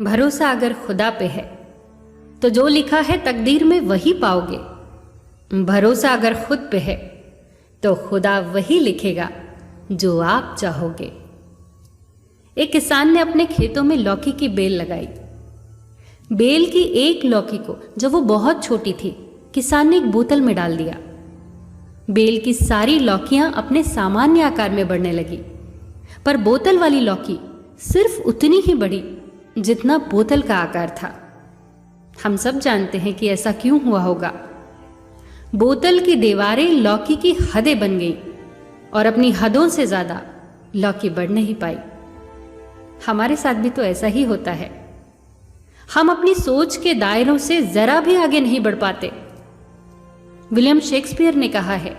भरोसा अगर खुदा पे है तो जो लिखा है तकदीर में वही पाओगे। भरोसा अगर खुद पे है तो खुदा वही लिखेगा जो आप चाहोगे। एक किसान ने अपने खेतों में लौकी की बेल लगाई। बेल की एक लौकी को जब वो बहुत छोटी थी, किसान ने एक बोतल में डाल दिया। बेल की सारी लौकियां अपने सामान्य आकार में बढ़ने लगी, पर बोतल वाली लौकी सिर्फ उतनी ही बढ़ी जितना बोतल का आकार था। हम सब जानते हैं कि ऐसा क्यों हुआ होगा। बोतल की दीवारें लौकी की हदें बन गई और अपनी हदों से ज्यादा लौकी बढ़ नहीं पाई। हमारे साथ भी तो ऐसा ही होता है। हम अपनी सोच के दायरों से जरा भी आगे नहीं बढ़ पाते। विलियम शेक्सपियर ने कहा है,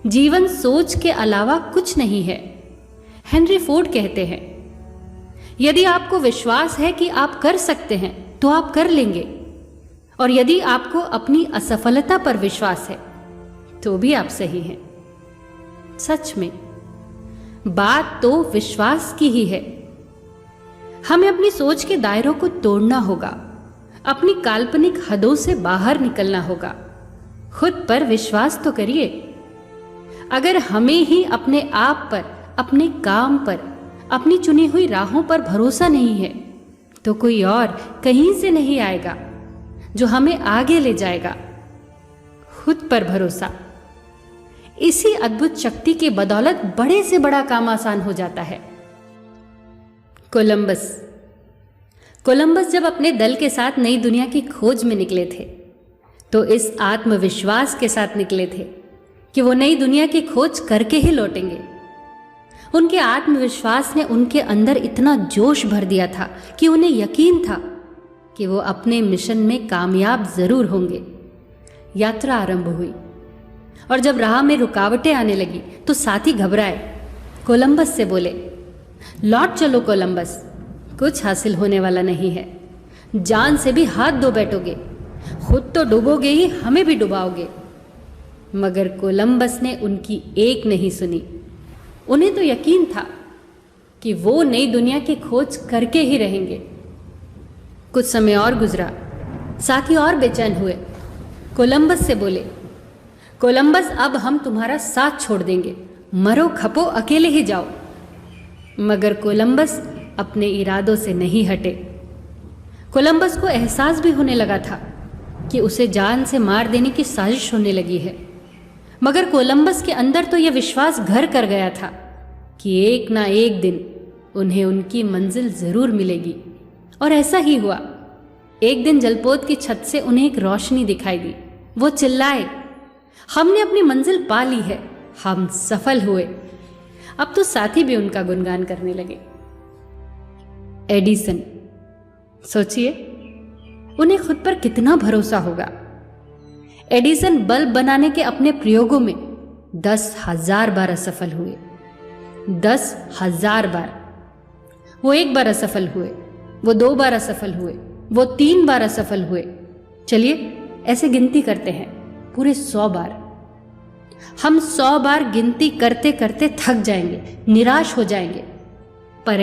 जीवन सोच के अलावा कुछ नहीं है। हेनरी फोर्ड कहते हैं, यदि आपको विश्वास है कि आप कर सकते हैं तो आप कर लेंगे, और यदि आपको अपनी असफलता पर विश्वास है तो भी आप सही हैं। सच में बात तो विश्वास की ही है। हमें अपनी सोच के दायरों को तोड़ना होगा, अपनी काल्पनिक हदों से बाहर निकलना होगा। खुद पर विश्वास तो करिए। अगर हमें ही अपने आप पर, अपने काम पर, अपनी चुनी हुई राहों पर भरोसा नहीं है तो कोई और कहीं से नहीं आएगा जो हमें आगे ले जाएगा। खुद पर भरोसा, इसी अद्भुत शक्ति की बदौलत बड़े से बड़ा काम आसान हो जाता है। कोलंबस जब अपने दल के साथ नई दुनिया की खोज में निकले थे तो इस आत्मविश्वास के साथ निकले थे कि वो नई दुनिया की खोज करके ही लौटेंगे। उनके आत्मविश्वास ने उनके अंदर इतना जोश भर दिया था कि उन्हें यकीन था कि वो अपने मिशन में कामयाब जरूर होंगे। यात्रा आरंभ हुई और जब राह में रुकावटें आने लगी तो साथी घबराए। कोलंबस से बोले, लौट चलो कोलंबस, कुछ हासिल होने वाला नहीं है। जान से भी हाथ धो बैठोगे, खुद तो डूबोगे ही, हमें भी डुबाओगे। मगर कोलंबस ने उनकी एक नहीं सुनी। उन्हें तो यकीन था कि वो नई दुनिया की खोज करके ही रहेंगे। कुछ समय और गुजरा, साथी और बेचैन हुए। कोलंबस से बोले, कोलंबस अब हम तुम्हारा साथ छोड़ देंगे, मरो खपो अकेले ही जाओ। मगर कोलंबस अपने इरादों से नहीं हटे। कोलंबस को एहसास भी होने लगा था कि उसे जान से मार देने की साजिश होने लगी है। मगर कोलंबस के अंदर तो यह विश्वास घर कर गया था कि एक ना एक दिन उन्हें उनकी मंजिल जरूर मिलेगी। और ऐसा ही हुआ। एक दिन जलपोत की छत से उन्हें एक रोशनी दिखाई दी। वो चिल्लाए, हमने अपनी मंजिल पा ली है, हम सफल हुए। अब तो साथी भी उनका गुणगान करने लगे। एडिसन, सोचिए उन्हें खुद पर कितना भरोसा होगा। एडिसन बल्ब बनाने के अपने प्रयोगों में 10,000 बार असफल हुए। 10,000 बार। वो एक बार असफल हुए, वो 2 बार असफल हुए, वो 3 बार असफल हुए। चलिए ऐसे गिनती करते हैं, पूरे 100 बार। हम 100 बार गिनती करते करते थक जाएंगे, निराश हो जाएंगे। पर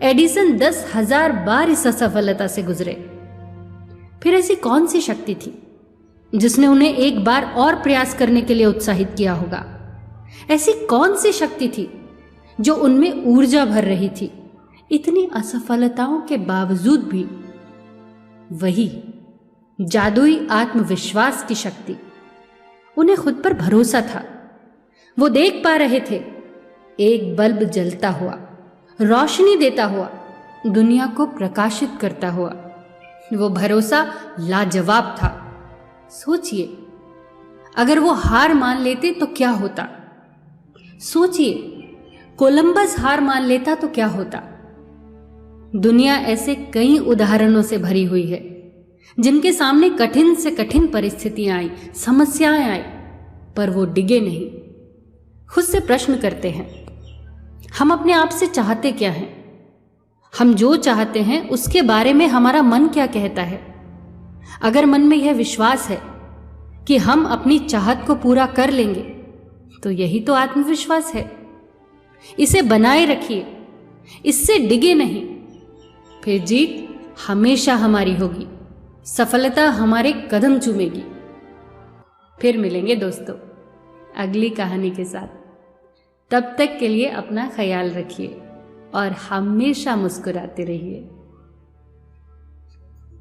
एडिसन 10,000 बार इस असफलता से गुजरे। फिर ऐसी कौन सी शक्ति थी जिसने उन्हें एक बार और प्रयास करने के लिए उत्साहित किया होगा? ऐसी कौन सी शक्ति थी जो उनमें ऊर्जा भर रही थी इतनी असफलताओं के बावजूद भी? वही जादुई आत्मविश्वास की शक्ति। उन्हें खुद पर भरोसा था। वो देख पा रहे थे एक बल्ब जलता हुआ, रोशनी देता हुआ, दुनिया को प्रकाशित करता हुआ। वो भरोसा लाजवाब था। सोचिए अगर वो हार मान लेते तो क्या होता? सोचिए कोलंबस हार मान लेता तो क्या होता? दुनिया ऐसे कई उदाहरणों से भरी हुई है जिनके सामने कठिन से कठिन परिस्थितियां आई, समस्याएं आई, पर वो डिगे नहीं। खुद से प्रश्न करते हैं, हम अपने आप से चाहते क्या हैं? हम जो चाहते हैं उसके बारे में हमारा मन क्या कहता है? अगर मन में यह विश्वास है कि हम अपनी चाहत को पूरा कर लेंगे तो यही तो आत्मविश्वास है। इसे बनाए रखिए, इससे डिगे नहीं। फिर जीत हमेशा हमारी होगी, सफलता हमारे कदम चूमेगी। फिर मिलेंगे दोस्तों अगली कहानी के साथ। तब तक के लिए अपना ख्याल रखिए और हमेशा मुस्कुराते रहिए।